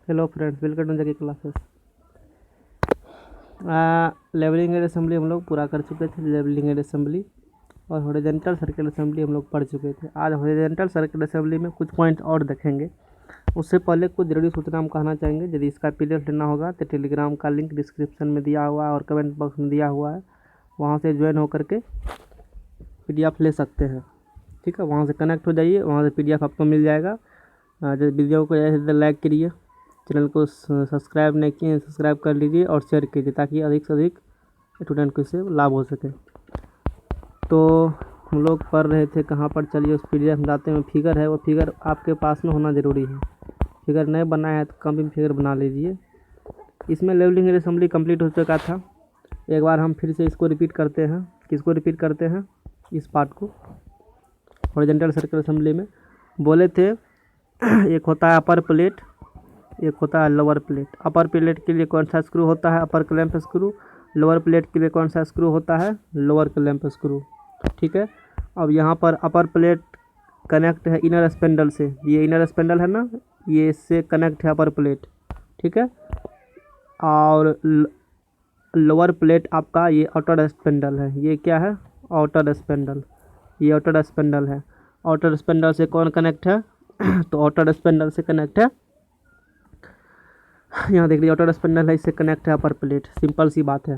Hello friends, welcome to जकी classes. Levelling and assembly हम लोग पूरा कर चुके थे। लेवलिंग एंड असेंबली और हॉरिजॉन्टल सर्किल असेंबली हम लोग पढ़ चुके थे। आज हॉरिजॉन्टल सर्किल असेंबली में कुछ पॉइंट्स और देखेंगे। उससे पहले कुछ जरूरी सूचना हम कहना चाहेंगे। यदि इसका पीडीएफ लेना होगा तो टेलीग्राम का लिंक डिस्क्रिप्शन में दिया हुआ है और कमेंट बॉक्स में दिया हुआ है, वहाँ से ज्वाइन होकर के पीडीएफ ले सकते हैं। ठीक है, वहाँ से कनेक्ट हो जाइए, वहाँ से पीडीएफ आपको मिल जाएगा। जो वीडियो को ज़्यादा लाइक करिए, चैनल को सब्सक्राइब नहीं किए सब्सक्राइब कर लीजिए और शेयर कीजिए ताकि अधिक से अधिक स्टूडेंट को इससे लाभ हो सके। तो हम लोग पढ़ रहे थे कहाँ पर, चलिए उस पीडीएफ में जाते हैं। फिगर है, वो फिगर आपके पास में होना ज़रूरी है। फिगर नहीं बनाया है तो कम फिगर बना लीजिए। इसमें लेवलिंग एंड असेंबली कंप्लीट हो चुका था। एक बार हम फिर से इसको रिपीट करते हैं। किसको रिपीट करते हैं? इस पार्ट को। हॉरिजॉन्टल सर्किल असेंबली में बोले थे एक होता है अपर प्लेट, एक होता है लोअर प्लेट। अपर प्लेट के लिए कौन सा स्क्रू होता है? अपर क्लैंप स्क्रू। लोअर प्लेट के लिए कौन सा स्क्रू होता है? Lower clamp screw. ठीक है, अब यहाँ पर अपर प्लेट कनेक्ट है इनर स्पेंडल से। ये इनर स्पेंडल है ना, ये इससे कनेक्ट है अपर प्लेट। ठीक है, और लोअर प्लेट आपका ये आउटर स्पेंडल है। ये क्या है? Outer spindle. ये आउटर स्पेंडल है। आउटर स्पेंडल से कौन कनेक्ट है? तो आउटर स्पेंडल से कनेक्ट है, यहाँ देख लीजिए आउटर स्पेंडल है, इससे कनेक्ट है अपर प्लेट। सिंपल सी बात है।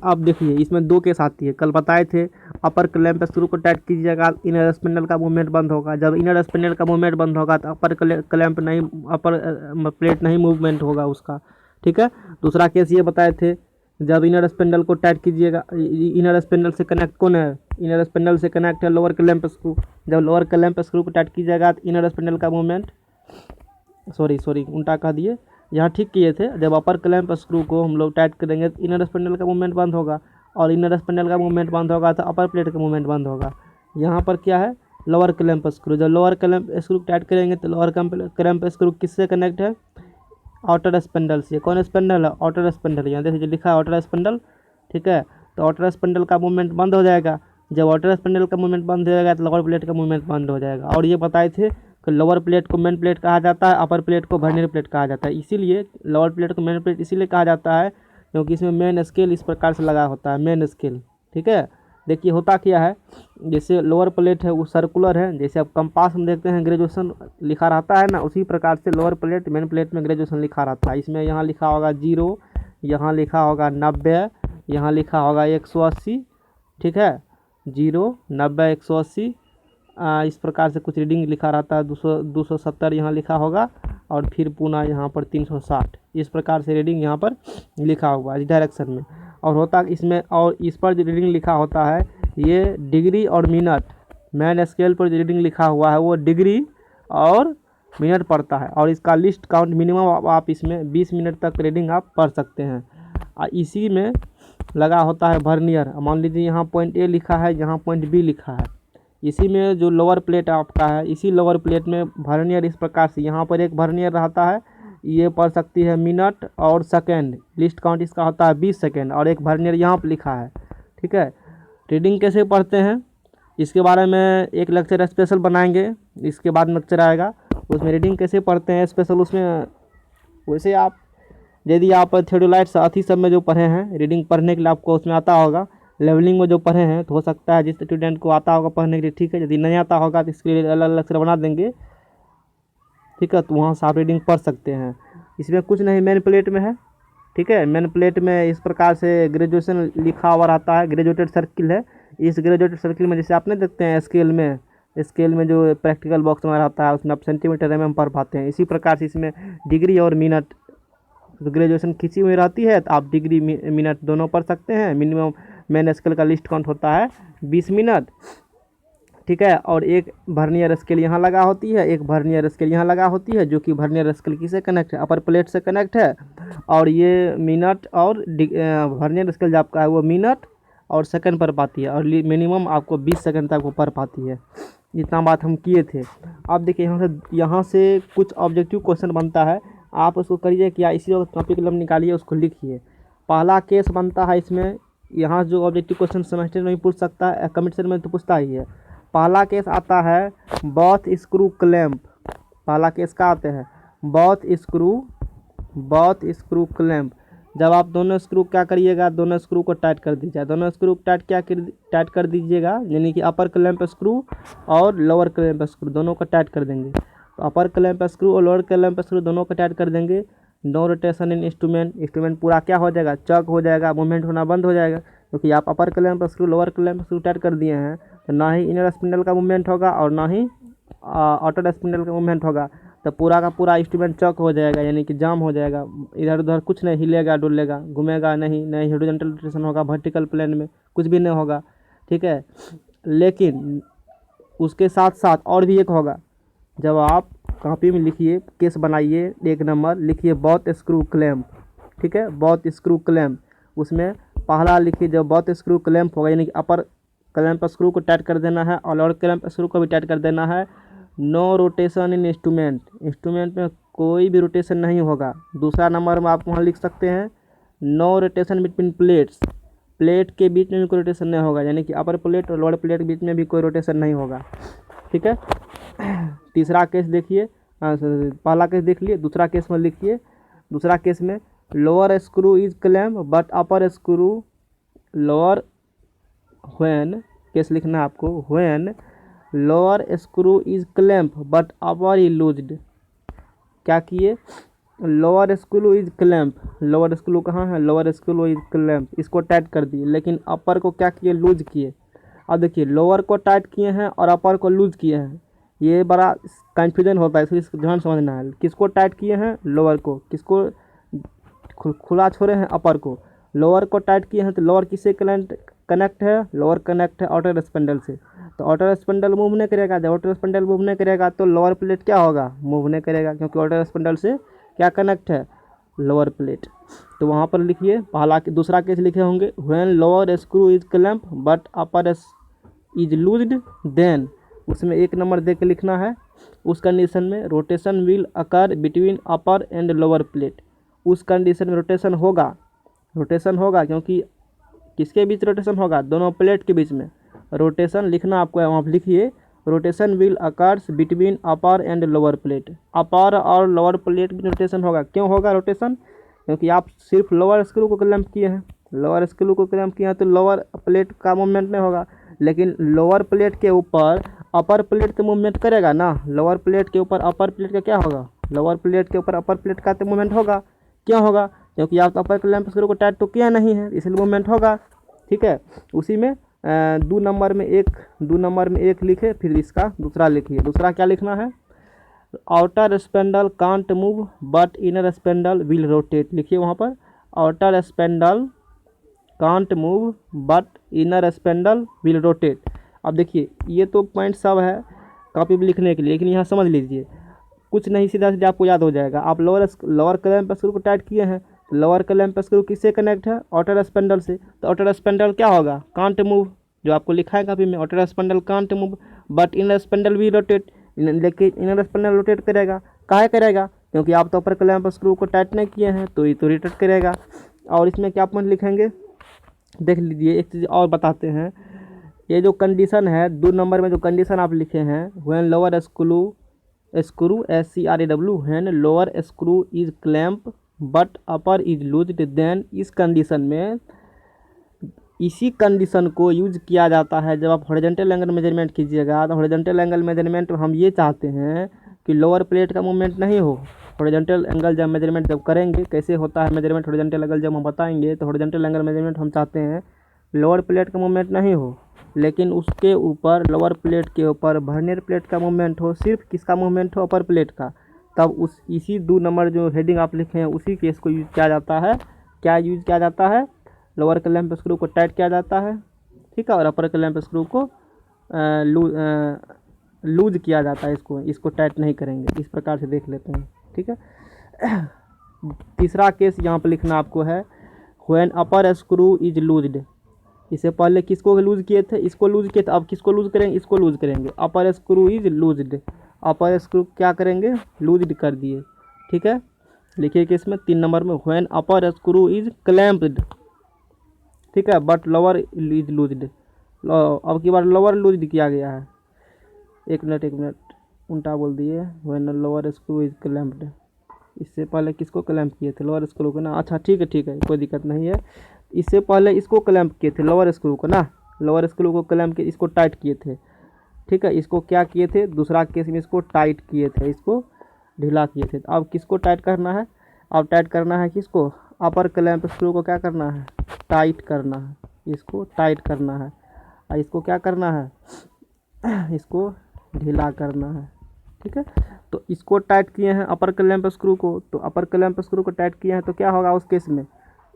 अब देखिए इसमें दो केस आती है। कल बताए थे अपर क्लैंप स्क्रू को टाइट कीजिएगा, इनर स्पेंडल का मूवमेंट बंद होगा। जब इनर स्पेंडल का मूवमेंट बंद होगा तो अपर क्लैंप नहीं, अपर प्लेट नहीं मूवमेंट होगा उसका। ठीक है, दूसरा केस ये बताए थे, जब इनर स्पेंडल को टाइट कीजिएगा, इनर स्पेंडल से कनेक्ट कौन है? इनर स्पेंडल से कनेक्ट है लोअर क्लैंप स्क्रू। जब लोअर क्लैंप स्क्रू को टाइट कीजिएगा तो इनर स्पेंडल का मूवमेंट, सॉरी उल्टा कह दिए, यहाँ ठीक किए थे। जब अपर क्लैंप स्क्रू को हम लोग टाइट करेंगे तो इनर स्पेंडल का मूवमेंट बंद होगा, और इनर स्पेंडल का मूवमेंट बंद होगा तो अपर प्लेट का मूवमेंट बंद होगा। यहाँ पर क्या है? Lower clamp screw. जब लोअर क्लैंप स्क्रू टाइट करेंगे तो लोअर क्लैंप स्क्रू किससे कनेक्ट है? आउटर स्पेंडल से। कौन स्पेंडल है? Outer spindle. यहाँ देखिए लिखा है आउटर स्पेंडल। ठीक है, तो आउटर स्पेंडल का मूवमेंट बंद हो जाएगा। जब आउटर स्पेंडल का मूवमेंट बंद हो जाएगा तो लोअर प्लेट का मूवमेंट बंद हो जाएगा। और ये बताए थे कि लोअर प्लेट को मेन प्लेट कहा जाता है, अपर प्लेट को वर्नियर प्लेट कहा जाता है। इसीलिए लोअर प्लेट को मेन प्लेट इसीलिए कहा जाता है क्योंकि इसमें मेन स्केल इस प्रकार से लगा होता है, मेन स्केल। ठीक है, देखिए होता क्या है, जैसे लोअर प्लेट है वो सर्कुलर है, जैसे अब कंपास में देखते हैं ग्रेजुएशन लिखा रहता है ना, उसी प्रकार से लोअर प्लेट मेन प्लेट में ग्रेजुएशन लिखा रहता है। इसमें यहाँ लिखा होगा 0, यहाँ लिखा होगा 90, यहाँ लिखा होगा 180। ठीक है, 0, 90, 180, इस प्रकार से कुछ रीडिंग लिखा रहता है। 270 यहाँ लिखा होगा, और फिर पुनः यहाँ पर 360, इस प्रकार से रीडिंग यहाँ पर लिखा हुआ है इस डायरेक्शन में। और होता इसमें, और इस पर जो रीडिंग लिखा होता है ये डिग्री और मिनट, मैन स्केल पर जो रीडिंग लिखा हुआ है वो डिग्री और मिनट पड़ता है। और इसका लिस्ट काउंट मिनिमम आप इसमें 20 मिनट तक रीडिंग आप पढ़ सकते हैं। इसी में लगा होता है वर्नियर। मान लीजिए यहाँ पॉइंट ए लिखा है, यहाँ पॉइंट बी लिखा है। इसी में जो लोअर प्लेट आपका है, इसी लोअर प्लेट में वर्नियर इस प्रकार से, यहाँ पर एक वर्नियर रहता है, ये पढ़ सकती है मिनट और सेकेंड। लिस्ट काउंट इसका होता है 20 सेकेंड, और एक वर्नियर यहाँ पर लिखा है। ठीक है, रीडिंग कैसे पढ़ते हैं इसके बारे में एक लेक्चर स्पेशल बनाएंगे, इसके बाद लेक्चर आएगा उसमें रीडिंग कैसे पढ़ते हैं स्पेशल। उसमें वैसे आप यदि आप थियोडोलाइट साथी सब में जो पढ़े हैं रीडिंग पढ़ने के लिए, आपको उसमें आता होगा। लेवलिंग में जो पढ़े हैं तो हो सकता है जिस स्टूडेंट को आता होगा पढ़ने के लिए, ठीक है। यदि नहीं आता होगा तो इसके लिए अलग अलग लेक्चर बना देंगे। ठीक है, तो वहाँ से आप रीडिंग पढ़ सकते हैं। इसमें कुछ नहीं, मेन प्लेट में है। ठीक है, मेन प्लेट में इस प्रकार से ग्रेजुएशन लिखा हुआ रहता है, ग्रेजुएटेड सर्किल है। इस ग्रेजुएटेड सर्किल में जैसे आपने देखते हैं स्केल में जो प्रैक्टिकल बॉक्स में रहता है उसमें आप सेंटीमीटर में पढ़ पाते हैं। इसी प्रकार से इसमें डिग्री और मिनट ग्रेजुएशन खींची हुई रहती है, तो आप डिग्री मिनट दोनों पढ़ सकते हैं। मिनिमम मेन स्केल का लिस्ट काउंट होता है 20 मिनट। ठीक है, और एक वर्नियर स्केल यहाँ लगा होती है, एक वर्नियर स्केल यहाँ लगा होती है, जो कि वर्नियर स्केल किससे कनेक्ट है? अपर प्लेट से कनेक्ट है। और ये मिनट और वर्नियर स्केल जो आपका है वो मिनट और सेकंड पर पाती है, और मिनिमम आपको 20 सेकंड तक वो पढ़ पाती है। इतना बात हम किए थे। अब देखिए यहाँ से कुछ ऑब्जेक्टिव क्वेश्चन बनता है, आप उसको करिए क्या, इसी वक्त कॉपी कलम निकालिए, उसको लिखिए। पहला केस बनता है इसमें, यहाँ जो ऑब्जेक्टिव क्वेश्चन सेमेस्टर में भी पूछ सकता है, कमेंट में तो पूछता ही है। पहला केस आता है बॉथ स्क्रू क्लैंप। पहला केस का आते हैं बोथ स्क्रू क्लैंप, जब आप दोनों स्क्रू क्या करिएगा, दोनों स्क्रू को टाइट कर दीजिए, दोनों स्क्रू टाइट कर दीजिएगा, यानी कि अपर क्लैंप स्क्रू और लोअर क्लैंप स्क्रू दोनों को टाइट कर देंगे। तो अपर क्लैंप स्क्रू और लोअर क्लैंप स्क्रू दोनों को टाइट कर देंगे। नो रोटेशन इन इंस्ट्रूमेंट पूरा क्या हो जाएगा, चक हो जाएगा, मूवमेंट होना बंद हो जाएगा, क्योंकि आप upper clamp screw lower clamp screw tight कर दिए हैं। तो ना ही इनर स्पिंडल का मूवमेंट होगा और ना ही आउटर स्पिंडल का मूवमेंट होगा, तो पूरा का पूरा इंस्ट्रूमेंट चौक हो जाएगा, यानी कि जाम हो जाएगा, इधर उधर कुछ नहीं हिलेगा डुलेगा घूमेगा नहीं, नहीं हॉरिजॉन्टल रोटेशन होगा, वर्टिकल प्लेन में कुछ भी नहीं होगा। ठीक है, लेकिन उसके साथ साथ और भी एक होगा, जब आप कॉपी में लिखिए, केस बनाइए, 1 नंबर लिखिए बोथ स्क्रू क्लैंप। ठीक है, बोथ स्क्रू क्लैंप, उसमें पहला लिखिए जब बोथ स्क्रू क्लैंप होगा, यानी कि अपर क्लैंप स्क्रू को टाइट कर देना है और लोअर क्लैंप स्क्रू को भी टाइट कर देना है। नो रोटेशन इन इंस्ट्रूमेंट में कोई भी रोटेशन नहीं होगा। दूसरा नंबर में आप वहाँ लिख सकते हैं नो रोटेशन बिटवीन प्लेट के बीच में भी कोई रोटेशन नहीं होगा, यानी कि अपर प्लेट और लोअर प्लेट के बीच में भी कोई रोटेशन नहीं होगा। ठीक है, तीसरा केस देखिए, पहला केस देख लिए, दूसरा केस में लिखिए। दूसरा केस में lower screw is clamp but upper screw lower when, case लिखना है आपको, when lower screw is clamp but upper is लूज्ड। क्या किए, lower screw is clamp, lower screw कहाँ है, लोअर स्क्रू इज क्लैम्प, इसको टाइट कर दिए, लेकिन अपर को क्या किए, लूज किए। अब देखिए लोअर को टाइट किए हैं और अपर को लूज किए हैं, ये बड़ा कन्फ्यूजन होता है, इसलिए ध्यान समझना है। किसको टाइट किए हैं, लोअर को, किसको खुला छोड़े हैं, अपर को। लोअर को टाइट किए हैं तो लोअर किससे कनेक्ट है, लोअर कनेक्ट है आउटर स्पिंडल से, तो आउटर स्पिंडल मूव नहीं करेगा। जब आउटर स्पिंडल मूव नहीं करेगा तो लोअर प्लेट क्या होगा, मूव नहीं करेगा, क्योंकि आउटर स्पिंडल से क्या कनेक्ट है, लोअर प्लेट। तो वहाँ पर लिखिए पहला दूसरा केस लिखे होंगे, when lower screw is clamp but upper is loosed then, उसमें 1 नंबर दे के लिखना है। उस कंडीशन में rotation will occur between upper and lower plate, उस कंडीशन में रोटेशन होगा, क्योंकि किसके बीच रोटेशन होगा, दोनों प्लेट के बीच में रोटेशन लिखना आपको है। वहाँ लिखिए rotation will occurs between upper and lower plate, upper और लोअर प्लेट में रोटेशन होगा। क्यों होगा रोटेशन, क्योंकि आप सिर्फ लोअर स्क्रू को क्लैम्प किए हैं, लोअर स्क्रू को क्लैम्प किए हैं तो लोअर प्लेट का मूवमेंट नहीं होगा, लेकिन लोअर प्लेट के ऊपर अपर प्लेट तो मूवमेंट करेगा ना। लोअर प्लेट के ऊपर अपर प्लेट का क्या होगा, लोअर प्लेट के ऊपर अपर प्लेट का तो मूवमेंट होगा। क्यों होगा, क्योंकि आप अपर क्लैम्प स्क्रू को टाइट तो किया नहीं है, इसलिए मूवमेंट होगा। ठीक है, उसी में 2 नंबर में एक लिखे, फिर इसका दूसरा लिखिए। दूसरा क्या लिखना है, outer spindle can't move but inner spindle will rotate. लिखिए वहाँ पर outer spindle can't move but inner spindle will rotate. अब देखिए ये तो पॉइंट सब है कॉपी में लिखने के लिए, लेकिन यहाँ समझ लीजिए, कुछ नहीं सीधा सीधा आपको याद हो जाएगा। आप लोअर क्लैम्प स्क्रू को टाइट किए हैं, लोअर क्लैम्प स्क्रू किससे कनेक्ट है, आउटर स्पेंडल से, तो आउटर स्पेंडल क्या होगा, कांट मूव, जो आपको लिखा है कॉपी में, outer spindle can't move but inner spindle भी रोटेट, लेकिन इनर स्पेंडल रोटेट करेगा। काहे करेगा, क्योंकि आप तो अपर क्लैम्प स्क्रू को टाइट नहीं किए हैं, तो ये तो रोटेट करेगा। और इसमें क्या पॉइंट लिखेंगे, देख लीजिए। एक चीज़ और बताते हैं, ये जो कंडीशन है 2 नंबर में जो कंडीशन आप लिखे हैं, when lower screw SCRAW, when lower screw is clamp but upper is loosed then, इस कंडीशन में इसी कंडीशन को यूज किया जाता है जब आप हॉरिजॉन्टल एंगल मेजरमेंट कीजिएगा। तो हॉरिजॉन्टल एंगल मेजरमेंट में हम ये चाहते हैं कि लोअर प्लेट का मूवमेंट नहीं हो। हॉरिजॉन्टल एंगल जब मेजरमेंट जब करेंगे, कैसे होता है मेजरमेंट हॉरिजॉन्टल एंगल जब हम बताएंगे, तो हॉरिजॉन्टल एंगल मेजरमेंट हम चाहते हैं लोअर प्लेट का मूवमेंट नहीं हो, लेकिन उसके ऊपर लोअर प्लेट के ऊपर वर्नियर प्लेट का मूवमेंट हो, सिर्फ किसका मूवमेंट हो, अपर प्लेट का। तब इसी 2 नंबर जो हेडिंग आप लिखे हैं उसी केस को यूज किया जाता है। क्या यूज किया जाता है, लोअर क्लैम्प स्क्रू को टाइट किया जाता है, ठीक है, और अपर क्लैम्प स्क्रू को लूज किया जाता है, इसको टाइट नहीं करेंगे। इस प्रकार से देख लेते हैं, ठीक है। तीसरा केस यहाँ पर लिखना आपको है, व्हेन अपर स्क्रू इज लूज्ड। इससे पहले किसको लूज किए थे, इसको लूज किए थे, अब किसको लूज करेंगे, इसको लूज करेंगे। Upper screw is loosed, upper screw क्या करेंगे, लूज्ड कर दिए, ठीक है। लिखिए कि इसमें 3 नंबर में when upper screw is clamped, ठीक है, बट लोअर इज लूज्ड। अब की बार लोअर लूज्ड किया गया है। एक मिनट उल्टा बोल दिए, when lower screw is clamped, इससे पहले किसको क्लैंप किए थे? लोअर स्क्रू को ना। अच्छा ठीक है, कोई दिक्कत नहीं है। इससे पहले इसको क्लैंप किए थे, लोअर स्क्रू को ना। लोअर स्क्रू को क्लैंप के इसको टाइट किए थे, ठीक है। इसको क्या किए थे? दूसरा केस में इसको टाइट किए थे, इसको ढीला किए थे। अब किसको टाइट करना है? अब टाइट करना है किसको? अपर क्लैंप स्क्रू को क्या करना है? टाइट करना है, इसको टाइट करना है। और इसको क्या करना है? इसको ढीला करना है, ठीक है। तो इसको टाइट किए हैं अपर क्लैंप स्क्रू को, तो अपर क्लैंप स्क्रू को टाइट किए हैं तो क्या होगा उस केस में?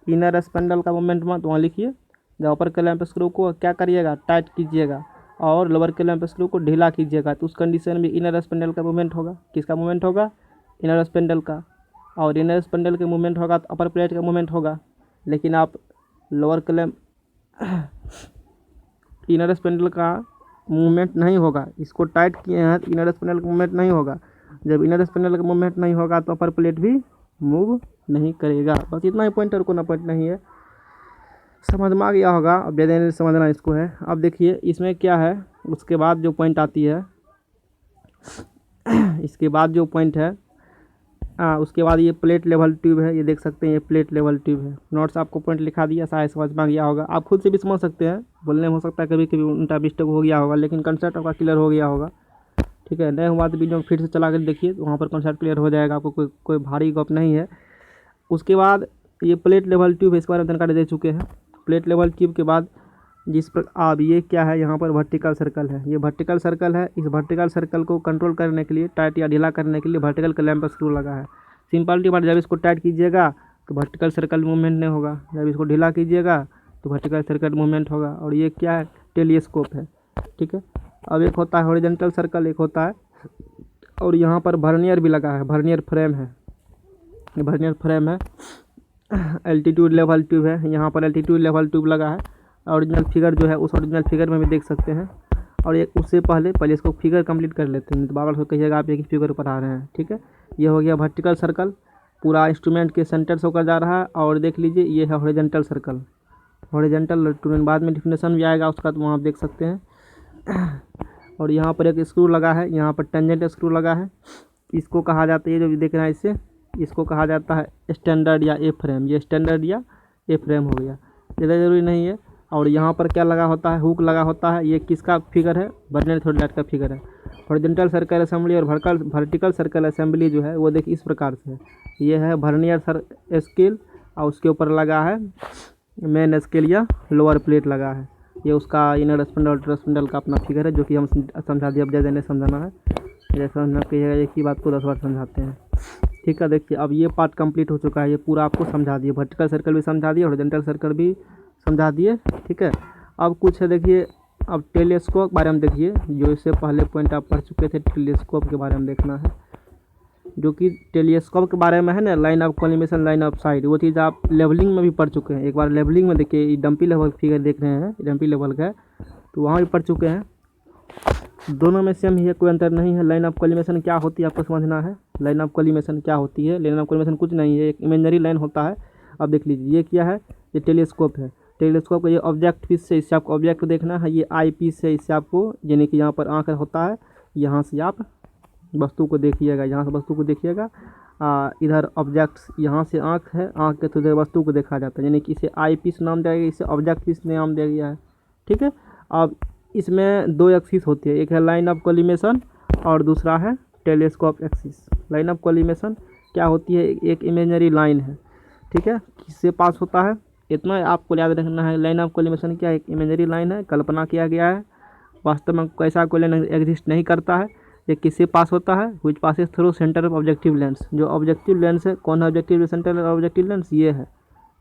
इनर स्पैंडल का मोमेंट मत वहाँ लिखिए। जब अपर क्लैंप स्क्रू को क्या करिएगा? टाइट कीजिएगा और लोअर क्लैंप स्क्रू को ढीला कीजिएगा, तो उस कंडीशन में इनर स्पैंडल का मूवमेंट होगा। किसका मूवमेंट होगा? इनर स्पैंडल का। और इनर स्पैंडल के मूवमेंट होगा तो अपर प्लेट का मूवमेंट होगा। लेकिन आप लोअर क्लैंप इनर स्पैंडल का मूवमेंट नहीं होगा, इसको टाइट किए हैं तो इनर स्पैंडल का मूवमेंट नहीं होगा। जब इनर स्पैंडल का मूवमेंट नहीं होगा तो अपर प्लेट भी मूव नहीं करेगा। बस इतना ही पॉइंट और कोई पॉइंट नहीं है, समझ में आ गया होगा। अब ज़्यादा नहीं समझना इसको है। अब देखिए इसमें क्या है, उसके बाद जो पॉइंट आती है इसके बाद जो पॉइंट है उसके बाद ये प्लेट लेवल ट्यूब है, ये देख सकते हैं, ये प्लेट लेवल ट्यूब है। नोट्स आपको पॉइंट लिखा दिया, शायद समझ में आ गया होगा। आप खुद से भी समझ सकते हैं, बोलने में हो सकता है कभी कभी उनका मिस्टेक हो गया होगा, लेकिन कंसेप्ट आपका क्लियर हो गया होगा, ठीक है। नए हुआ तो वीडियो फिर से चला कर देखिए, तो वहाँ पर कंसेप्ट क्लियर हो जाएगा, आपको कोई भारी गप नहीं है। उसके बाद ये प्लेट लेवल ट्यूब है, इस बारे में जानकारी दे चुके हैं। प्लेट लेवल ट्यूब के बाद जिस पर अब ये क्या है, यहाँ पर वर्टिकल सर्कल है, ये वर्टिकल सर्कल है। इस वर्टिकल सर्कल को कंट्रोल करने के लिए, टाइट या ढीला करने के लिए वर्टिकल क्लैंप स्क्रू लगा है। सिंपलिटी बात, जब इसको टाइट कीजिएगा तो वर्टिकल सर्कल मूवमेंट नहीं होगा, जब इसको ढीला कीजिएगा तो वर्टिकल सर्कल मूवमेंट होगा। और ये क्या है? टेलीस्कोप है, ठीक है। अब एक होता है हॉरिजॉन्टल सर्कल, एक होता है, और यहाँ पर वर्नियर भी लगा है, वर्नियर फ्रेम है, ये वर्नियर फ्रेम है। एल्टीट्यूड लेवल ट्यूब है, यहाँ पर एल्टीट्यूड लेवल ट्यूब लगा है। ओरिजिनल फिगर जो है उस ओरिजिनल फिगर में भी देख सकते हैं। और एक उससे पहले इसको फिगर कंप्लीट कर लेते हैं, तो बार बार कहिएगा आप एक ही फिगर पर आ रहे हैं, ठीक है। ये हो गया वर्टिकल सर्कल, पूरा इंस्ट्रूमेंट के सेंटर से होकर जा रहा है। और देख लीजिए ये है हॉरिजॉन्टल सर्कल, हॉरिजॉन्टल ट्यूब, बाद में डिफिनेशन भी आएगा उसका, तो वहाँ आप देख सकते हैं। और यहाँ पर एक स्क्रू लगा है, यहाँ पर टेंजेंट स्क्रू लगा है। इसको कहा जाता है, ये जो देख रहे हैं इससे, इसको कहा जाता है स्टैंडर्ड या ए फ्रेम। ये स्टैंडर्ड या ए फ्रेम हो गया, ज़्यादा ज़रूरी नहीं है। और यहाँ पर क्या लगा होता है? हुक लगा होता है। ये किसका फिगर है? वर्नियर थ्योडलाइट का फिगर है। हॉरिजॉन्टल सर्कल असेंबली और वर्टिकल सर्कल असेंबली जो है वो देखिए इस प्रकार से है। ये है वर्नियर स्केल, और उसके ऊपर लगा है मेन स्केल या लोअर प्लेट लगा है। ये उसका इनर स्पैंडल आउटर स्पैंडल का अपना फिगर है, जो कि हम समझा दिए। अब ज़्यादा नहीं समझाना है, जैसे समझना कहिएगा, एक ही बात को 10 बार समझाते हैं, ठीक है। देखिए अब ये पार्ट कंप्लीट हो चुका है, ये पूरा आपको समझा दिए। वर्टिकल सर्कल भी समझा दिए, हॉरिजॉन्टल सर्कल भी समझा दिए, ठीक है। अब कुछ है, देखिए अब टेलीस्कोप के बारे में देखिए, जो इससे पहले पॉइंट आप पढ़ चुके थे। टेलीस्कोप के बारे में देखना है, जो कि टेलीस्कोप के बारे में है ना, line of collimation, line of site, वो चीज़ आप लेवलिंग में भी पढ़ चुके हैं। एक बार लेवलिंग में देखिए, ये डंपी लेवल फिगर देख रहे हैं, डंपी लेवल का है, तो वहाँ भी पढ़ चुके हैं। दोनों में सेम ही है, कोई अंतर नहीं है। लाइन ऑफ कोलिमेशन क्या होती है आपको समझना है। लाइन ऑफ कोलिमेशन क्या होती है? लाइन ऑफ कोलिमेशन कुछ नहीं है, एक इमेजनरी लाइन होता है। अब देख लीजिए ये क्या है, ये टेलीस्कोप है। टेलीस्कोप का ये ऑब्जेक्ट पीस से, इससे आपको ऑब्जेक्ट देखना है। ये आई पीस से, इससे आपको, यानी कि यहाँ पर आँख होता है, यहाँ से आप वस्तु को देखिएगा, यहाँ से वस्तु को देखिएगा। इधर ऑब्जेक्ट्स, यहाँ से आँख है, आँख के थ्रू इधर वस्तु को देखा जाता है, यानी कि इसे आई पीस नाम दिया गया, इसे ऑब्जेक्ट पीस नाम दिया गया है, ठीक है। अब इसमें दो एक्सिस होती है, एक है लाइन ऑफ कोलिमेशन और दूसरा है telescope axis. Line of collimation क्या होती है? एक इमेजनरी लाइन है, ठीक है, किससे पास होता है, इतना आपको याद रखना है। लाइन ऑफ कोलिमेशन क्या है? एक इमेजनरी लाइन है, कल्पना किया गया है, वास्तव में कैसा कोई लाइन एग्जिस्ट नहीं करता है। ये किससे पास होता है? विच passes through centre of objective lens. जो ऑब्जेक्टिव लेंस है, कौन है objective centre of objective lens? ये है,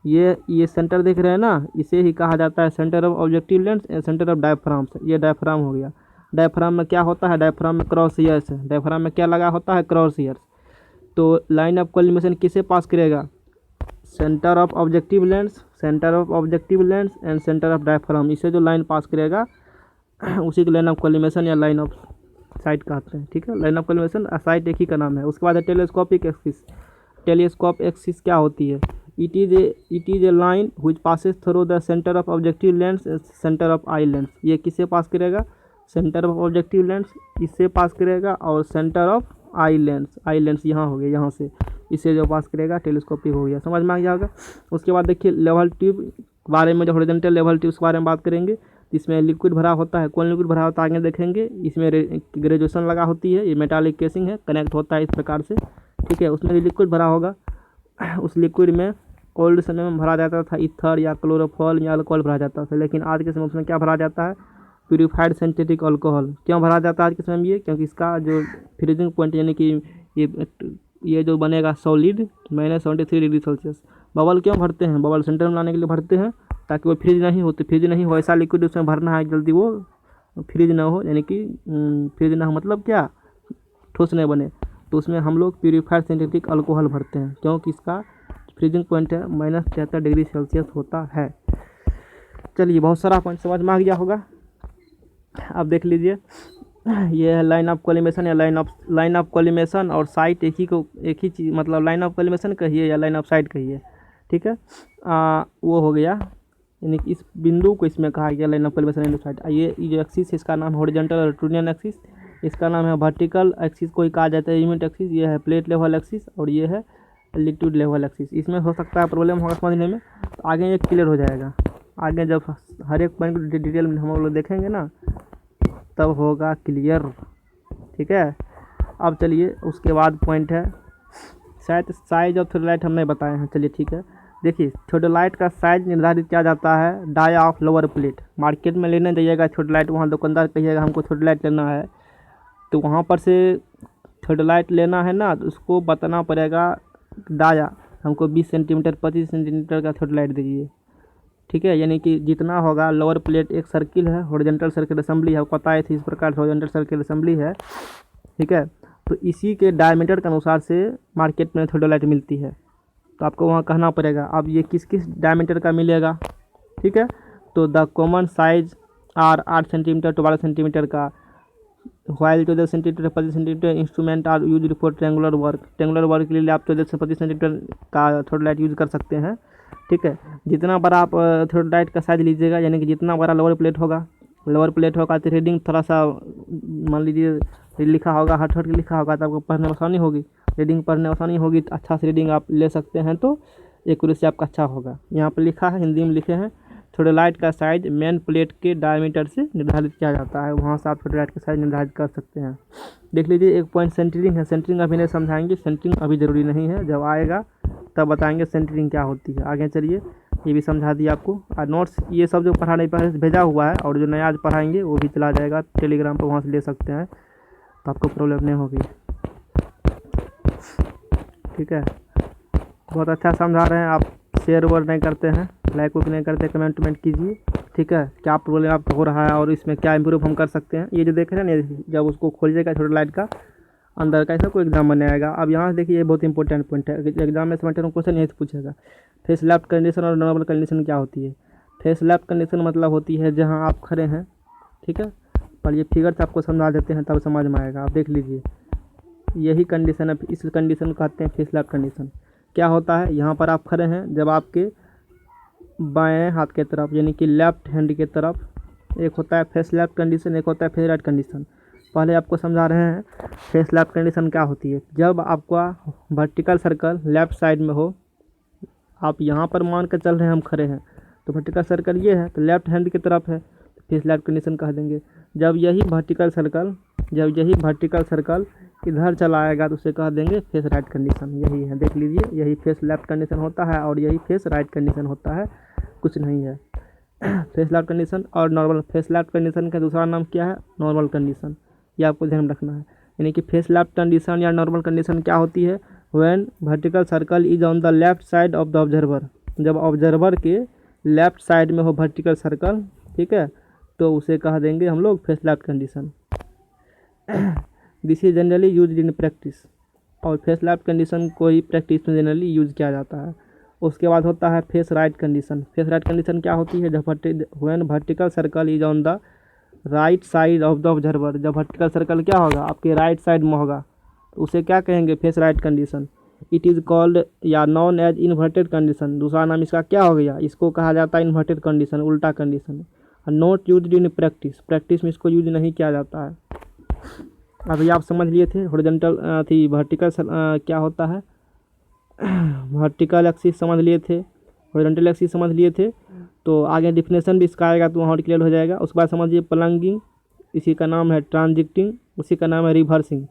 ये सेंटर देख रहे हैं ना, इसे ही कहा जाता है centre of objective lens and centre of diaphragm. ये डायफ्राम हो गया। डायफ्राम में क्या होता है? डायफ्राम में क्रॉस ईयर्स है। डायफ्राम में क्या लगा होता है? Cross years. तो लाइन ऑफ कोलिमेशन किसे पास करेगा? Centre of objective lens, centre of objective lens and centre of diaphragm. इसे जो लाइन पास करेगा उसी को लाइन ऑफ कोलिमेशन या लाइन ऑफ साइट कहते हैं, ठीक है। लाइन ऑफ कोलिमेशन साइट एक ही का नाम है। उसके बाद है टेलीस्कोपिक एक्सिस। टेलीस्कोप एक्सिस क्या होती है? It is a line which passes through the centre of objective lens, centre of eye lens. ये किसे पास करेगा? सेंटर ऑफ ऑब्जेक्टिव लेंस इससे पास करेगा, और centre of eye lens, eye lens यहाँ हो गया, यहाँ से इससे जो पास करेगा टेलीस्कोपिक हो गया, समझ में आ गया होगा। उसके बाद देखिए लेवल ट्यूब के बारे में, जो हॉरिजॉन्टल लेवल ट्यूब के बारे में बात करेंगे। इसमें लिक्विड भरा होता है, कौन लिक्विड भरा होता है आगे देखेंगे। इसमें ग्रेजुएशन लगा होती है, ये मेटालिक केसिंग है, कनेक्ट होता है इस प्रकार से, ठीक है। उसमें भी लिक्विड भरा होगा। उस लिक्विड में ओल्ड समय में भरा जाता था ईथर या क्लोरोफॉल या अल्कोहल भरा जाता था, लेकिन आज के समय उसमें क्या भरा जाता है, प्यूरिफाइड सिंथेटिक अल्कोहल। क्यों भरा जाता है आज के समय में ये, क्योंकि इसका जो फ्रीजिंग पॉइंट यानी कि ये जो बनेगा सॉलिड -73 डिग्री सेल्सियस। बबल क्यों भरते हैं, बबल सेंटर में लाने के लिए भरते हैं, ताकि वो फ्रीज नहीं हो, तो फ्रीज नहीं हो ऐसा लिक्विड उसमें भरना है जल्दी वो फ्रीज ना हो, यानी कि फ्रीज ना हो मतलब क्या, ठोस नहीं बने। तो उसमें हम लोग प्यूरिफाइड सिंथेटिक अल्कोहल भरते हैं, क्योंकि इसका फ्रीजिंग पॉइंट है -73 डिग्री सेल्सियस होता है। चलिए बहुत सारा पॉइंट समझ में आ गया होगा। अब देख लीजिए, ये है लाइन ऑफ कोलिमेशन या लाइन ऑफ कोलिमेशन और साइट एक ही चीज़, मतलब लाइन ऑफ कोलिमेशन कहिए या लाइन ऑफ साइट कहिए, ठीक है। वो हो गया, यानी कि इस बिंदु को इसमें कहा गया line of collimation line of site. ये जो एक्सिस है इसका नाम हॉरिजॉन्टल रोटेनियन एक्सिस, इसका नाम है वर्टिकल एक्सिस कोई कहा जाता है यूनिट एक्सिस, ये है प्लेट लेवल एक्सिस और ये है लिक्विड लेवल एक्सिस। इसमें हो सकता है प्रॉब्लम होगा समझने में, तो आगे ये क्लियर हो जाएगा। आगे जब हर एक पॉइंट को डिटेल में हम लोग देखेंगे ना तब होगा क्लियर, ठीक है। अब चलिए उसके बाद पॉइंट है शायद साइज ऑफ थ्योडोलाइट हम नहीं बताए हैं, चलिए ठीक है। देखिए थ्योडोलाइट का साइज निर्धारित किया जाता है dia of lower plate. Market में लेने जाइएगा थ्योडोलाइट, वहाँ दुकानदार कहिएगा हमको थ्योडोलाइट लेना है, तो वहाँ पर से थ्योडोलाइट लेना है ना, तो उसको बताना पड़ेगा डाया हमको 20 सेंटीमीटर 25 सेंटीमीटर का थ्योडोलाइट दीजिए, ठीक है। यानी कि जितना होगा लोअर प्लेट एक सर्किल है, हॉरिजॉन्टल सर्किल असेंबली है, पता है थी इस प्रकार से हॉरिजॉन्टल सर्किल असेंबली है, ठीक है। तो इसी के डायमीटर के अनुसार से मार्केट में थ्योडोलाइट मिलती है, तो आपको वहाँ कहना पड़ेगा अब ये किस किस डायमीटर का मिलेगा, ठीक है। तो the common size are 8 centimetre to 12 centimetre का, while 14 centimetre 25 centimetre instrument are use for triangular work. Triangular work के लिए आप 14 से 25 सेंटीमीटर का थ्योडोलाइट यूज कर सकते हैं, ठीक है। जितना बड़ा आप थ्योडोलाइट का साइज लीजिएगा, यानी कि जितना बड़ा लोअर प्लेट होगा तो रीडिंग थोड़ा सा मान लीजिए लिखा होगा हट हट के लिखा होगा, तो आपको पढ़ने में आसानी होगी, रीडिंग पढ़ने में आसानी होगी, तो अच्छा से रीडिंग आप ले सकते हैं, तो एक्यूरेसी आपका अच्छा होगा। यहाँ पर लिखा है, हिंदी में लिखे हैं, थ्योडोलाइट का साइज मेन प्लेट के डायमीटर से निर्धारित किया जाता है, वहाँ से आप थ्योडोलाइट का साइज निर्धारित कर सकते हैं। देख लीजिए एक पॉइंट सेंटरिंग है, सेंटरिंग अभी नहीं समझाएंगे, सेंटरिंग अभी ज़रूरी नहीं है, जब आएगा तब बताएंगे सेंटरिंग क्या होती है। आगे चलिए, ये भी समझा दिया आपको। और नोट्स ये सब जो पढ़ा नहीं पहले से भेजा हुआ है, और जो नया आज पढ़ाएंगे वो भी चला जाएगा टेलीग्राम पर, वहाँ से ले सकते हैं, तो आपको प्रॉब्लम नहीं होगी, ठीक है। बहुत अच्छा समझा रहे हैं आप, शेयर ओवर नहीं करते हैं, लाइक वुक नहीं करते, कमेंट कीजिए, ठीक है। क्या प्रॉब्लम आपको हो रहा है और इसमें क्या इम्प्रूव हम कर सकते हैं, ये जो देख रहे हैं ना, जब उसको खोलिएगा थ्योडोलाइट का अंदर का ऐसा कोई एग्जाम बने आएगा। अब यहाँ से देखिए ये बहुत इंपॉर्टेंट पॉइंट है, एग्जाम में सेमेस्टर में क्वेश्चन यही से पूछेगा, फेस लेफ्ट कंडीशन और नॉर्मल कंडीशन क्या होती है। फेस लेफ्ट कंडीशन मतलब होती है जहाँ आप खड़े हैं, ठीक है, पर ये फिगर से आपको समझा देते हैं तब समझ में आएगा। आप देख लीजिए यही कंडीशन है, इस कंडीशन को कहते हैं फेस लेफ्ट कंडीशन। क्या होता है, यहाँ पर आप खड़े हैं, जब आपके बाएं हाथ के तरफ यानी कि लेफ्ट हैंड के तरफ एक होता है फेस लेफ्ट कंडीशन, एक होता है फेस राइट कंडीशन। पहले आपको समझा रहे हैं फेस लेफ्ट कंडीशन क्या होती है। जब आपका वर्टिकल सर्कल लेफ्ट साइड में हो, आप यहाँ पर मान कर चल रहे हैं हम खड़े हैं, तो वर्टिकल सर्कल ये है तो लेफ्ट हैंड की तरफ है, तो फेस लेफ्ट कंडीशन कह देंगे। जब यही वर्टिकल सर्कल इधर चला आएगा तो उसे कह देंगे फेस राइट कंडीशन। यही है, देख लीजिए, यही फेस लेफ्ट कंडीशन होता है और यही फेस राइट कंडीशन होता है, कुछ नहीं है। फेस लेफ्ट कंडीशन और नॉर्मल, फेस लेफ्ट कंडीशन का दूसरा नाम क्या है, नॉर्मल कंडीशन, ये आपको ध्यान रखना है। यानी कि फेस लेफ्ट कंडीशन या नॉर्मल कंडीशन क्या होती है, when vertical circle is on the left side of the observer. जब ऑब्जर्वर के लेफ्ट साइड में हो वर्टिकल सर्कल, ठीक है, तो उसे कह देंगे हम लोग face left condition. This is generally use in practice, और फेस लेफ्ट कंडीशन को ही प्रैक्टिस में जनरली यूज किया जाता है। उसके बाद होता है face right condition. Face right condition क्या होती है, जब when vertical circle is on the right side of the observer. जब वर्टिकल सर्कल क्या होगा, आपके राइट साइड में होगा, तो उसे क्या कहेंगे, face right condition. It is called या नॉन एज इन्वर्टेड कंडीशन। दूसरा नाम इसका क्या हो गया, इसको कहा जाता है इन्वर्टेड कंडीशन, उल्टा condition. Not used in practice, practice में इसको यूज नहीं किया जाता है। अभी आप समझ लिए थे हॉरिजॉन्टल थी वर्टिकल क्या होता है, वर्टिकल एक्सिस समझ लिए थे, हॉरिजॉन्टल एक्सिस समझ लिए थे, तो आगे डिफिनेशन भी इसका आएगा तो वहाँ क्लियर हो जाएगा। उसके बाद समझिए प्लंगिंग, इसी का नाम है ट्रांजिक्टिंग, उसी का नाम है रिवर्सिंग।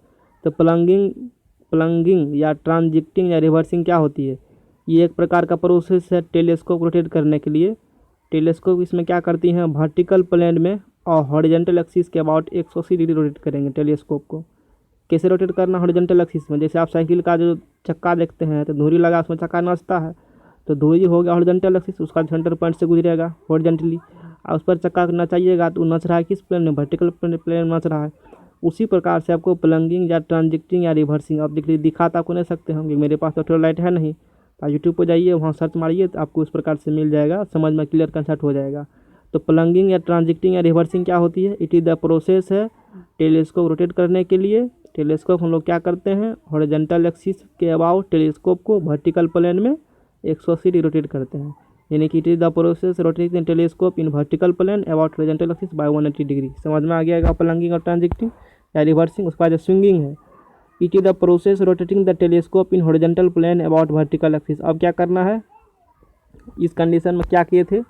तो प्लंगिंग या ट्रांजिक्टिंग या रिवर्सिंग क्या होती है? ये एक प्रकार का प्रोसेस है टेलीस्कोप रोटेट करने के लिए। टेलीस्कोप इसमें क्या करती हैं, वर्टिकल प्लेन में और हॉरिजॉन्टल एक्सिस के अबाउट 180 डिग्री रोटेट करेंगे टेलीस्कोप को। कैसे रोटेट करना हॉरिजॉन्टल एक्सिस में? जैसे आप साइकिल का जो चक्का देखते हैं तो धुरी लगा उसमें चक्का नचता है, तो धुरी हो गया हॉरिजॉन्टल एक्सिस, उसका सेंटर पॉइंट से गुजरेगा हॉरिजॉन्टली, और उस पर चक्का नचाइएगा तो नच रहा है किस प्लेन में? वर्टिकल प्लेन में नच रहा है। उसी प्रकार से आपको प्लंगिंग या ट्रांजिक्टिंग या रिवर्सिंग, आप दिखा तो आपको नहीं सकते हम, क्योंकि मेरे पास तो लाइट है नहीं, तो यूट्यूब पर जाइए, वहाँ सर्च मारिए तो आपको उस प्रकार से मिल जाएगा, समझ में क्लियर कंसेप्ट हो जाएगा। तो प्लंगिंग या ट्रांजिक्टिंग या रिवर्सिंग क्या होती है? इट इज़ द प्रोसेस है टेलीस्कोप रोटेट करने के लिए। टेलीस्कोप हम लोग क्या करते हैं, हॉरिजॉन्टल एक्सिस के अबाउट टेलीस्कोप को वर्टिकल प्लेन में 180 डिग्री रोटेट करते हैं, यानी कि it is the process rotating telescope in vertical plane about horizontal axis by 180 degree. समझ में आ गया प्लंगिंग और ट्रांजिक्टिंग या रिवर्सिंग। उसके बाद जो स्विंगिंग है, it is the process rotating the telescope in horizontal plane about vertical axis. अब क्या करना है, इस कंडीशन में क्या किए थे,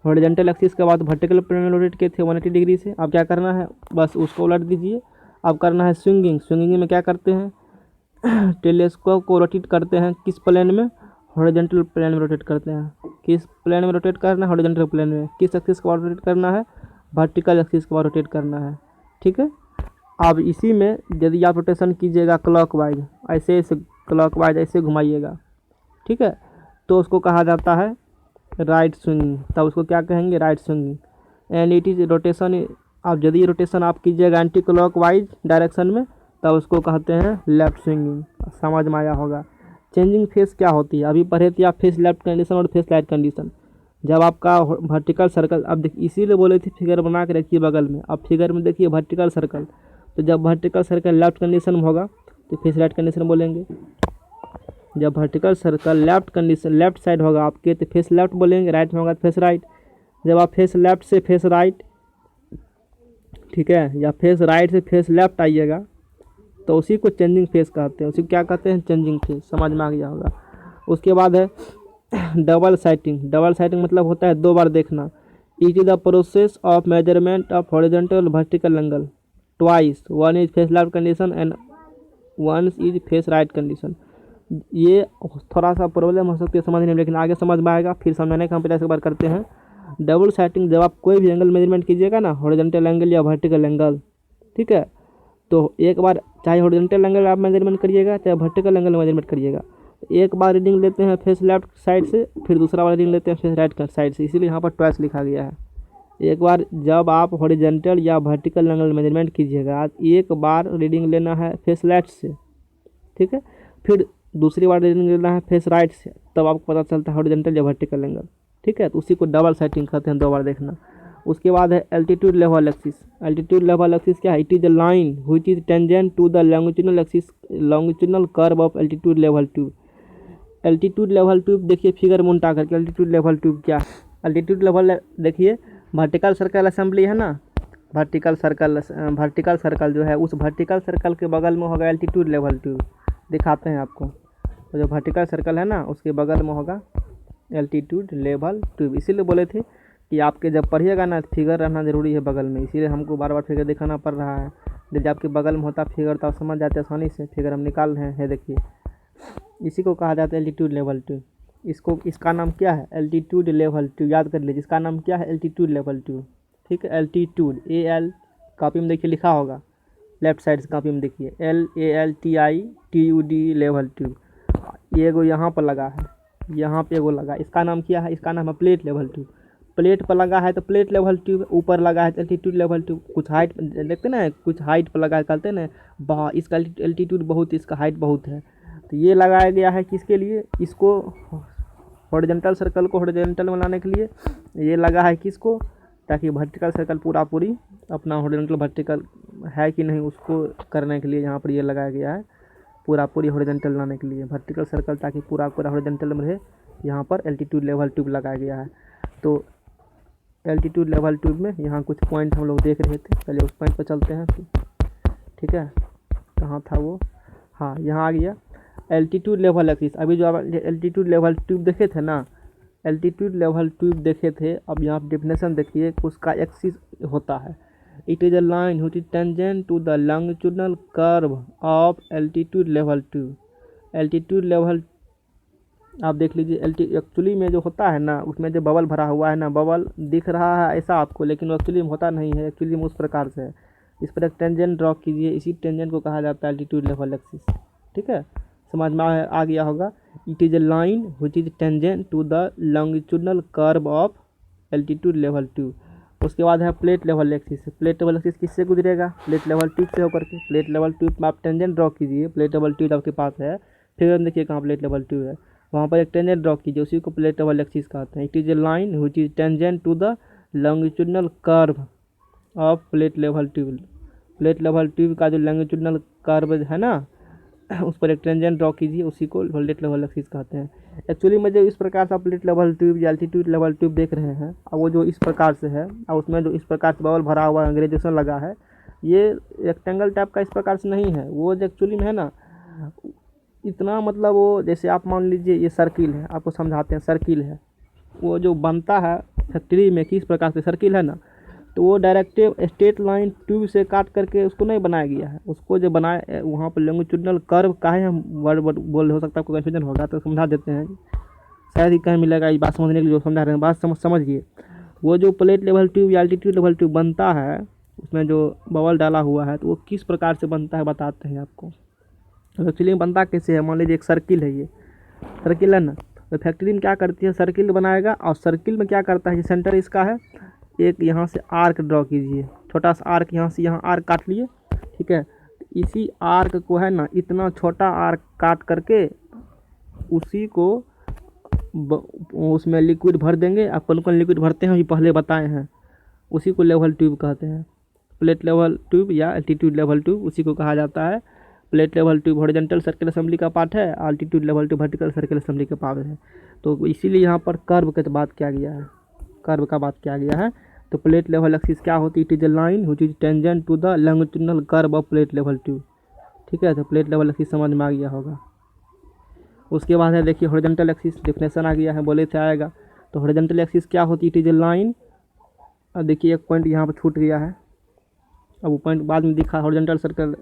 हॉरिजॉन्टल एक्सिस के बाद वर्टिकल प्लेन में रोटेट किए थे 180 डिग्री से। अब क्या करना है, बस उसको उलट दीजिए। अब करना है स्विंगिंग। स्विंगिंग में क्या करते हैं, टेलीस्कोप को रोटेट करते हैं किस प्लेन में? हॉरिजॉन्टल प्लेन में रोटेट करते हैं। किस प्लेन में रोटेट करना है? हॉरिजॉन्टल प्लेन में। किस एक्सिस के बाद रोटेट करना है? वर्टिकल एक्सिस के बाद रोटेट करना है, ठीक है। अब इसी में यदि आप रोटेशन कीजिएगा क्लॉकवाइज, ऐसे ऐसे क्लॉकवाइज ऐसे घुमाइएगा, ठीक है, तो उसको कहा जाता है राइट स्विंगिंग। तब उसको क्या कहेंगे, right swinging. And it is rotation, अब यदि रोटेशन आप कीजिएगा एंटी क्लॉकवाइज डायरेक्शन में, तब उसको कहते हैं लेफ्ट स्विंगिंग। समझ में आया होगा। चेंजिंग फेस क्या होती है, अभी पढ़े थे आप फेस लेफ्ट कंडीशन और फेस राइट कंडीशन। जब आपका वर्टिकल सर्कल, अब देखिए इसीलिए बोले थे फिगर बना के रखिए बगल में। अब फिगर में देखिए वर्टिकल सर्कल, तो जब वर्टिकल सर्कल लेफ्ट कंडीशन में होगा तो फेस राइट कंडीशन बोलेंगे। जब vertical circle left condition left side होगा आपके तो फेस लेफ्ट बोलेंगे, राइट में होगा तो फेस राइट। जब आप फेस लेफ्ट से फेस राइट, ठीक है, या फेस राइट से फेस लेफ्ट आइएगा तो उसी को चेंजिंग फेस कहते हैं। उसी को क्या कहते हैं, चेंजिंग फेस। समझ में आ गया होगा। उसके बाद है डबल साइटिंग। डबल साइटिंग मतलब होता है दो बार देखना। It is the process of measurement of horizontal vertical angle twice, one is face left condition and one is face right condition. ये थोड़ा सा प्रॉब्लम हो सकती है समझने में, लेकिन आगे समझ में आएगा। फिर समझने का हम पहले एक बार करते हैं। डबल साइटिंग, जब आप कोई भी एंगल मेजरमेंट कीजिएगा ना, हॉरिजॉन्टल एंगल या वर्टिकल एंगल, ठीक है, तो एक बार चाहे हॉरिजॉन्टल एंगल आप मेजरमेंट करिएगा चाहे वर्टिकल एंगल मेजरमेंट करिएगा, एक बार रीडिंग लेते हैं फेस लेफ्ट साइड से, फिर दूसरा बार रीडिंग लेते हैं फेस राइट साइड से, इसीलिए यहाँ पर ट्वाइस लिखा गया है। एक बार जब आप हॉरिजॉन्टल या वर्टिकल एंगल मेजरमेंट कीजिएगा, एक बार रीडिंग लेना है फेस लेफ्ट से, ठीक है, फिर दूसरी बार रीडिंग लेना है फेस राइट से, तब आपको पता चलता है हॉरिजॉन्टल या वर्टिकल एंगल, ठीक है। तो उसी को डबल साइटिंग कहते हैं, दो बार देखना। उसके बाद है altitude level axis. Altitude level axis क्या है, it is a line which is tangent to the longitudinal axis, longitudinal curve of altitude level tube. Altitude level tube देखिए फिगर में उल्टा करके, एल्टीट्यूड लेवल ट्यूब क्या है, एल्टीट्यूड लेवल देखिए vertical circle assembly है ना, वर्टिकल सर्कल जो है, उस वर्टिकल सर्कल के बगल में होगा एल्टीट्यूड लेवल ट्यूब। दिखाते हैं आपको, तो जो वर्टिकल सर्कल है ना उसके बगल में होगा एल्टीट्यूड लेवल ट्यूब। इसीलिए बोले थे कि आपके जब पढ़िएगा ना फिगर रहना ज़रूरी है बगल में, इसीलिए हमको बार बार फिगर दिखाना पड़ रहा है। जब आपके बगल में होता फिगर तो आप समझ जाते आसानी से, फिगर हम निकाल रहे हैं, देखिए इसी को कहा जाता है एल्टीट्यूड लेवल ट्यूब। इसका नाम क्या है, एल्टीट्यूड लेवल ट्यूब, याद कर लीजिए इसका नाम क्या है, एल्टीट्यूड लेवल ट्यूब, ठीक है। एल्टीट्यूड AL कॉपी में देखिए लिखा होगा, लेफ्ट साइड से कॉपी में देखिए LALTITUD लेवल ट्यूब। ये एगो यहाँ पर लगा है, यहाँ पे एगो लगा, इसका नाम क्या है, इसका नाम है प्लेट लेवल ट्यूब। प्लेट पर लगा है तो प्लेट लेवल ट्यूब, ऊपर लगा है तो एल्टीट्यूड लेवल ट्यूब। कुछ हाइट देखते ना, कुछ हाइट पर लगा है, कहते हैं ना इसका एल्टीट्यूड बहुत, इसका हाइट बहुत है, तो ये लगाया गया है किसके लिए, इसको हॉरिजॉन्टल सर्कल को हॉरिजॉन्टल बनाने के लिए ये लगा है किसको, ताकि वर्टिकल सर्कल पूरी अपना हॉरिजॉन्टल वर्टिकल है कि नहीं उसको करने के लिए यहाँ पर ये लगाया गया है, पूरी हॉरिजॉन्टल लाने के लिए वर्टिकल सर्कल, ताकि पूरा हॉरिजॉन्टल में रहे। यहाँ पर एल्टीट्यूड लेवल ट्यूब लगाया गया है। तो एल्टीट्यूड लेवल ट्यूब में यहाँ कुछ पॉइंट हम लोग देख रहे थे, पहले उस पॉइंट पर चलते हैं, ठीक है, कहाँ था वो, हाँ यहाँ आ गया। एल्टीट्यूड लेवल एक्सिस, अभी जो आप एल्टीट्यूड लेवल ट्यूब देखे थे ना, एल्टीट्यूड लेवल ट्यूब देखे थे, अब यहाँ डेफिनेशन देखिए उसका एक्सिस होता है, it is a line which is tangent to the longitudinal curve of altitude level tube. Altitude level आप देख लीजिए, एक्चुअली में जो होता है ना, उसमें जो बबल भरा हुआ है ना, बबल दिख रहा है ऐसा आपको, लेकिन एक्चुअली में होता नहीं है, एक्चुअली में उस प्रकार से है। इस पर एक टेंजेंट ड्रॉ कीजिए, इसी टेंजेंट को कहा जाता है एल्टीट्यूड लेवल एक्सिस। ठीक है, समझ में आ गया होगा। It is a line which is tangent to the longitudinal curve of altitude level tube. उसके बाद है plate level axis. Plate level axis किससे गुजरेगा? प्लेट लेवल ट्यूब से होकर के। प्लेट लेवल ट्यूब में आप टेंजेंट ड्रॉ कीजिए, प्लेट लेवल ट्यूब आपके पास है, फिगर में देखिए कहाँ प्लेट लेवल ट्यूब है, वहाँ पर एक टेंजेंट ड्रॉ कीजिए, उसी को प्लेट लेवल एक्सिस कहते हैं। It is a line which is tangent to the longitudinal curve of plate level tube. Plate level tube का जो लॉन्गिट्यूडनल कर्व है ना, उस पर एक टेंजेंट ड्रॉ कीजिए, उसी को प्लेट लेवल एक्सिस कहते हैं। एक्चुअली में जो इस प्रकार से प्लेट लेवल ट्यूब या एल्टीट्यूड लेवल ट्यूब देख रहे हैं, अब वो जो इस प्रकार से है, और उसमें जो इस प्रकार से बबल भरा हुआ है, ग्रेजुएशन लगा है, ये रेक्टेंगल टाइप का इस प्रकार से नहीं है। वो जो एक्चुअली में है ना, इतना मतलब वो, जैसे आप मान लीजिए ये सर्किल है, आपको समझाते हैं, सर्किल है, वो जो बनता है फैक्ट्री में किस प्रकार से सर्किल है ना, तो वो डायरेक्टिव स्ट्रेट लाइन ट्यूब से काट करके उसको नहीं बनाया गया है। उसको जो बनाया वहाँ पर लॉन्गिट्यूडनल कर्व का है, हम वर्ड बोल, हो सकता है आपको कन्फ्यूजन होगा, तो समझा देते हैं, शायद ही कहीं मिलेगा ये बात समझने के लिए, जो समझा रहे हैं बात समझिए। वो जो प्लेट लेवल ट्यूब या एल्टीट्यूड लेवल ट्यूब बनता है, उसमें जो बबल डाला हुआ है, तो वो किस प्रकार से बनता है बताते हैं आपको। तो एक्चुअली बनता कैसे है, मान लीजिए एक सर्किल है, ये सर्किल है ना, तो फैक्ट्री में क्या करती है, सर्किल बनाएगा, और सर्किल में क्या करता है, ये सेंटर इसका है, एक यहाँ से आर्क ड्रॉ कीजिए, छोटा सा आर्क, यहाँ से यहाँ आर्क काट लिए, ठीक है। इसी आर्क को है ना, इतना छोटा आर्क काट करके उसी को उसमें लिक्विड भर देंगे। आप कौन कौन लिक्विड भरते हैं ये पहले बताए हैं, उसी को लेवल ट्यूब कहते हैं। प्लेट लेवल ट्यूब या एल्टीट्यूड लेवल ट्यूब उसी को कहा जाता है। Plate level tube horizontal circle assembly का पार्ट है, altitude level tube vertical circle assembly का पार्ट है। तो इसीलिए यहाँ पर कर्व की बात किया गया है, कर्व का बात किया गया है। तो प्लेट लेवल एक्सिस क्या होती है? It is a line which is tangent to the longitudinal curve of plate level tube. ठीक है, तो प्लेट लेवल एक्सिस समझ में आ गया होगा। उसके बाद है देखिए हॉरिजॉन्टल एक्सिस, डेफिनेशन आ गया है, बोले थे आएगा। तो हॉरिजॉन्टल एक्सिस क्या होती है? इट इज ए लाइन, अब देखिए एक पॉइंट यहाँ पर छूट गया है, अब वो पॉइंट बाद में दिखा, हॉरिजॉन्टल सर्कल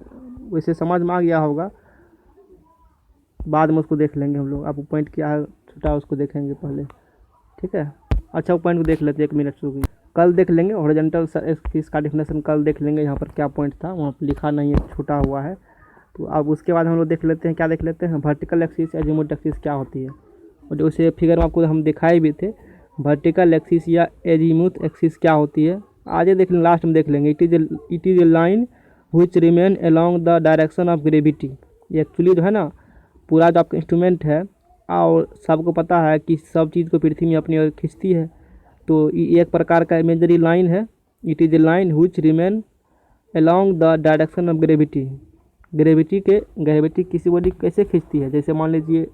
वैसे समझ में आ गया होगा, बाद में उसको देख लेंगे हम लोग। अब वो पॉइंट क्या है छूटा, उसको देखेंगे पहले, ठीक है। अच्छा, वो पॉइंट को देख लेते हैं, 1 मिनट रुकिए, कल देख लेंगे हॉरिजॉन्टल एक्सिस का डेफिनेशन, कल देख लेंगे। यहाँ पर क्या पॉइंट था, वहाँ पर लिखा नहीं है, छूटा हुआ है। तो अब उसके बाद हम लोग देख लेते हैं, क्या देख लेते हैं, वर्टिकल एक्सिस एजीमुथ एक्सिस क्या होती है। और जो उसे फिगर में आपको हम दिखाए भी थे, वर्टिकल एक्सिस या एजीमुथ एक्सिस क्या होती है, आज देख लेंगे, लास्ट में देख लेंगे। It is a line which remain along the direction of gravity. ये एक्चुअली जो है ना, पूरा जो आपका इंस्ट्रूमेंट है, और सबको पता है कि सब चीज़ को पृथ्वी में अपनी ओर खींचती है, तो ये एक प्रकार का इमेजरी लाइन है। It is a line which remain along the direction of gravity. Gravity किसी बॉडी कैसे खींचती है, जैसे मान लीजिए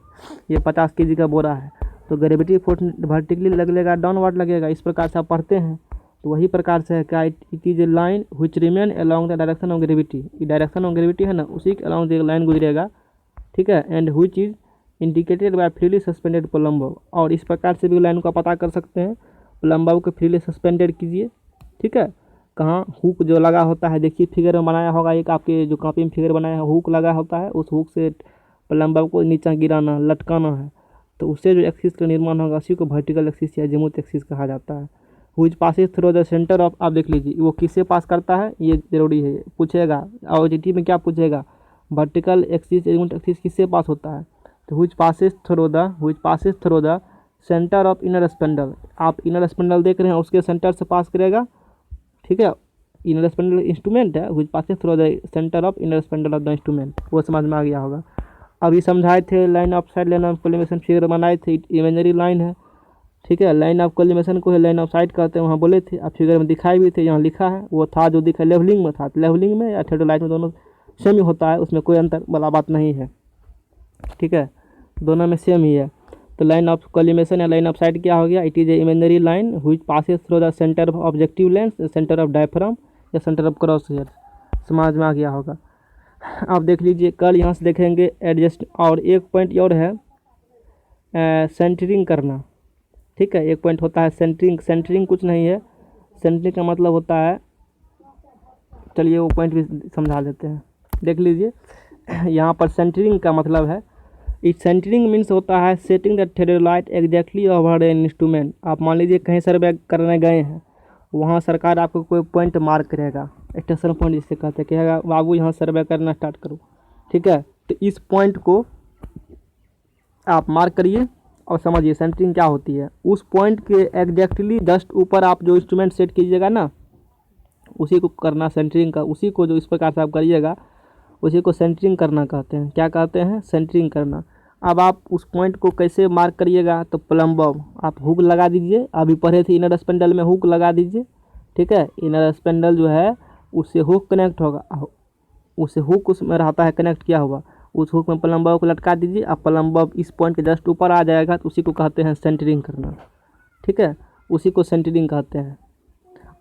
ये 50 kg का बोरा है, तो ग्रेविटी फोर्स वर्टिकली लगेगा, डाउनवर्ड लगेगा, इस प्रकार से आप पढ़ते हैं। तो वही प्रकार से है क्या, it is a line which remain along the direction of gravity. ये डायरेक्शन ऑफ ग्रेविटी है ना, उसी के अलोंग एक लाइन गुजरेगा, ठीक है। And which is indicated by freely suspended plumbob. और इस प्रकार से भी लाइन का पता कर सकते हैं, प्लम्बो को फ्रीली सस्पेंडेड कीजिए, ठीक है। कहाँ हुक जो लगा होता है, देखिए फिगर में बनाया होगा, एक आपके जो कॉपी में फिगर बनाया है, हुक लगा होता है, उस हुक से प्लम्बो को नीचे गिराना, लटकाना है, तो उससे जो एक्सिस का निर्माण होगा उसी को वर्टिकल एक्सिस या एजीमुथ एक्सिस कहा जाता है। Which passes through the centre of, आप देख लीजिए वो किससे पास करता है, ये जरूरी है, पूछेगा OJT में क्या पूछेगा, वर्टिकल एक्सिस एजीमुथ एक्सिस किससे पास होता है। तो which passes through the centre of inner spindle. आप इनर स्पेंडल देख रहे हैं, उसके सेंटर से पास करेगा, ठीक है। इनर स्पेंडल इंस्ट्रूमेंट है, which passes through the centre of inner spindle of the instrument, वो समझ में आ गया होगा। अभी समझाए थे line of side, line of collimation figure बनाए थे, इमेजरी लाइन है, ठीक है। लाइन ऑफ कोलिमेशन को है लाइन ऑफ साइड कहते हैं, वहाँ बोले थे, अब फिगर में दिखाई भी थे, यहाँ लिखा है, वो था जो दिखा लेवलिंग में था, लेवलिंग में या थेडोलाइट में दोनों सेम ही होता है, उसमें कोई अंतर वाला बात नहीं है, ठीक है, दोनों में सेम ही है। तो लाइन ऑफ कोलिमेशन या लाइन ऑफ साइड क्या हो गया, it is A imagery line which passes through the centre of objective lens, centre of diaphragm या सेंटर ऑफ क्रॉस हेयर, समझ में आ गया होगा। आप देख लीजिए, कल यहाँ से देखेंगे एडजस्ट, और एक पॉइंट और है सेंटरिंग करना। ठीक है, एक पॉइंट होता है सेंटरिंग। सेंटरिंग कुछ नहीं है, सेंटरिंग का मतलब होता है, चलिए वो पॉइंट भी समझा देते हैं, देख लीजिए। यहाँ पर सेंटरिंग का मतलब है, इस सेंटरिंग मीन्स होता है setting the theodolite exactly over an instrument. आप मान लीजिए कहीं सर्वे करने गए हैं, वहाँ सरकार आपको कोई पॉइंट मार्क करेगा, स्टेशन पॉइंट जिसे कहते हैं, कहेगा बाबू यहाँ सर्वे करना स्टार्ट करो। ठीक है, तो इस पॉइंट को आप मार्क करिए और समझिए सेंटरिंग क्या होती है। उस पॉइंट के एग्जैक्टली जस्ट ऊपर आप जो इंस्ट्रूमेंट सेट कीजिएगा ना, उसी को करना सेंटरिंग का। उसी को जो इस प्रकार से आप करिएगा, उसी को सेंटरिंग करना कहते हैं। क्या कहते हैं? सेंटरिंग करना। अब आप उस पॉइंट को कैसे मार्क करिएगा? तो प्लम्बम आप हुक लगा दीजिए, अभी पढ़े थे इनर स्पेंडल में, हुक लगा दीजिए। ठीक है, इनर स्पेंडल जो है उससे हुक कनेक्ट होगा, उससे हुक उसमें रहता है कनेक्ट किया हुआ, उस हुक में प्लम्बर को लटका दीजिए। अब प्लम्बर इस पॉइंट के जस्ट ऊपर आ जाएगा, तो उसी को कहते हैं सेंटरिंग करना। ठीक है, उसी को सेंटरिंग कहते हैं।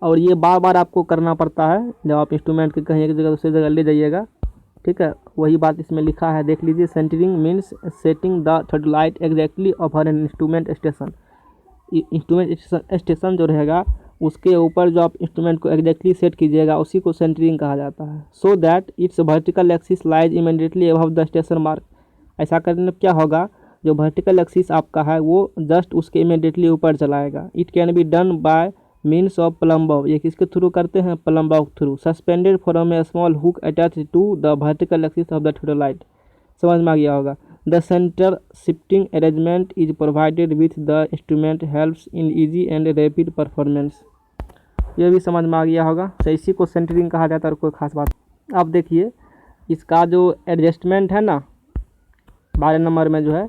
और ये बार बार आपको करना पड़ता है जब आप इंस्ट्रूमेंट के कहीं एक जगह दूसरी जगह ले जाइएगा। ठीक है, वही बात इसमें लिखा है, देख लीजिए। Centring means setting the theodolite exactly over an instrument station. Instrument station जो रहेगा उसके ऊपर जो आप इंस्ट्रूमेंट को एग्जैक्टली सेट कीजिएगा, उसी को सेंटरिंग कहा जाता है। So that it's vertical axis lies immediately above the station mark. ऐसा करने में क्या होगा, जो वर्टिकल एक्सिस आपका है वो जस्ट उसके इमीडिएटली ऊपर चलाएगा। It can be done by means of plumber. ये किसके थ्रू करते हैं? Plumber through. Suspended from a small hook attach to the vertical axis of the theodolite. समझ में आ गया होगा। The centre shifting arrangement is provided with the instrument helps in easy and rapid performance. ये भी समझ में आ गया होगा। तो इसी को सेंटरिंग कहा जाता है, और कोई खास बात। अब देखिए इसका जो एडजस्टमेंट है ना, 12 नंबर में जो है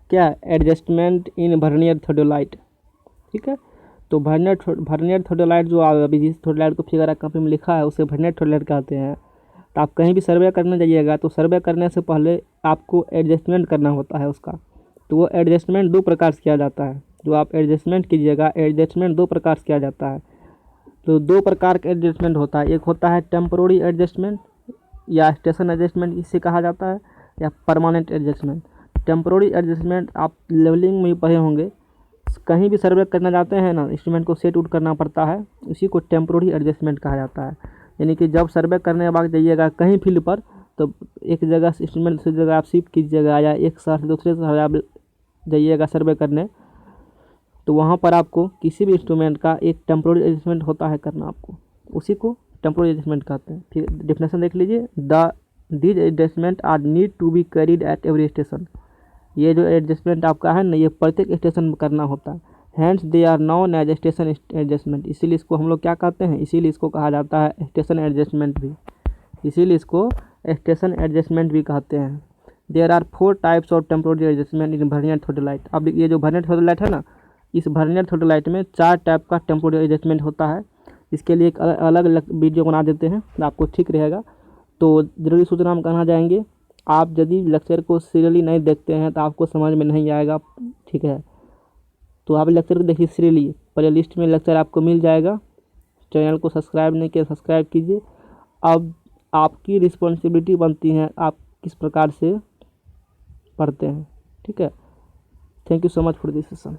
क्या, एडजस्टमेंट इन वर्नियर थ्योलाइट। ठीक है, तो वर्नियर थ्योलाइट जो अभी जिस थ्योलाइट को फिगर कॉपी में लिखा है उसे वर्नियर थ्योलाइट कहते हैं। तो आप कहीं भी सर्वे करने जाइएगा, तो सर्वे करने से पहले आपको एडजस्टमेंट करना होता है उसका। तो वो एडजस्टमेंट दो प्रकार से किया जाता है। जो आप एडजस्टमेंट कीजिएगा, एडजस्टमेंट दो प्रकार से किया जाता है। तो दो प्रकार का एडजस्टमेंट होता है, एक होता है टेम्पोररी एडजस्टमेंट या स्टेशन एडजस्टमेंट इसे कहा जाता है, या परमानेंट एडजस्टमेंट। टेम्पोररी एडजस्टमेंट आप लेवलिंग में भी पढ़े होंगे, कहीं भी सर्वे करना जाते हैं ना, इंस्ट्रूमेंट को सेट आउट करना पड़ता है, उसी को टेम्पोररी एडजस्टमेंट कहा जाता है। यानी कि जब सर्वे करने के बाद जाइएगा कहीं फील्ड पर, तो एक जगह से इंस्ट्रूमेंट दूसरी जगह आप शिफ्ट कीजिएगा, या एक शहर से दूसरे शहर आप जाइएगा सर्वे करने, तो वहाँ पर आपको किसी भी इंस्ट्रूमेंट का एक टेम्पोररी एडजस्टमेंट होता है करना आपको, उसी को टेम्पोररी एडजस्टमेंट कहते हैं। फिर डेफिनेशन देख लीजिए, these adjustment are need to be carried at every station. ये जो एडजस्टमेंट आपका है ना, ये प्रत्येक स्टेशन में करना होता है। Hence they are known as station adjustment. इसीलिए इसको हम लोग क्या कहते हैं, इसीलिए इसको कहा जाता है स्टेशन एडजस्टमेंट भी, इसीलिए इसको स्टेशन एडजस्टमेंट भी कहते हैं। There are 4 types of temporary adjustment in vernier theodolite. अब ये जो वर्नियर थ्योलाइट है ना, इस वर्नियर थ्योलाइट में 4 टाइप का टेम्पोररी एडजस्टमेंट होता है। इसके लिए एक अलग वीडियो बना देते हैं, तो आपको ठीक रहेगा। तो जरूरी सूचना हम कहना जाएंगे, आप यदि लेक्चर को सीरियली नहीं देखते हैं तो आपको समझ में नहीं आएगा। ठीक है, तो आप लेक्चर को देखिए सीरियली, प्ले लिस्ट में लेक्चर आपको मिल जाएगा। चैनल को सब्सक्राइब नहीं किया, सब्सक्राइब कीजिए। अब आपकी रिस्पॉन्सिबिलिटी बनती है आप किस प्रकार से पढ़ते हैं। ठीक है, thank you so much for this session.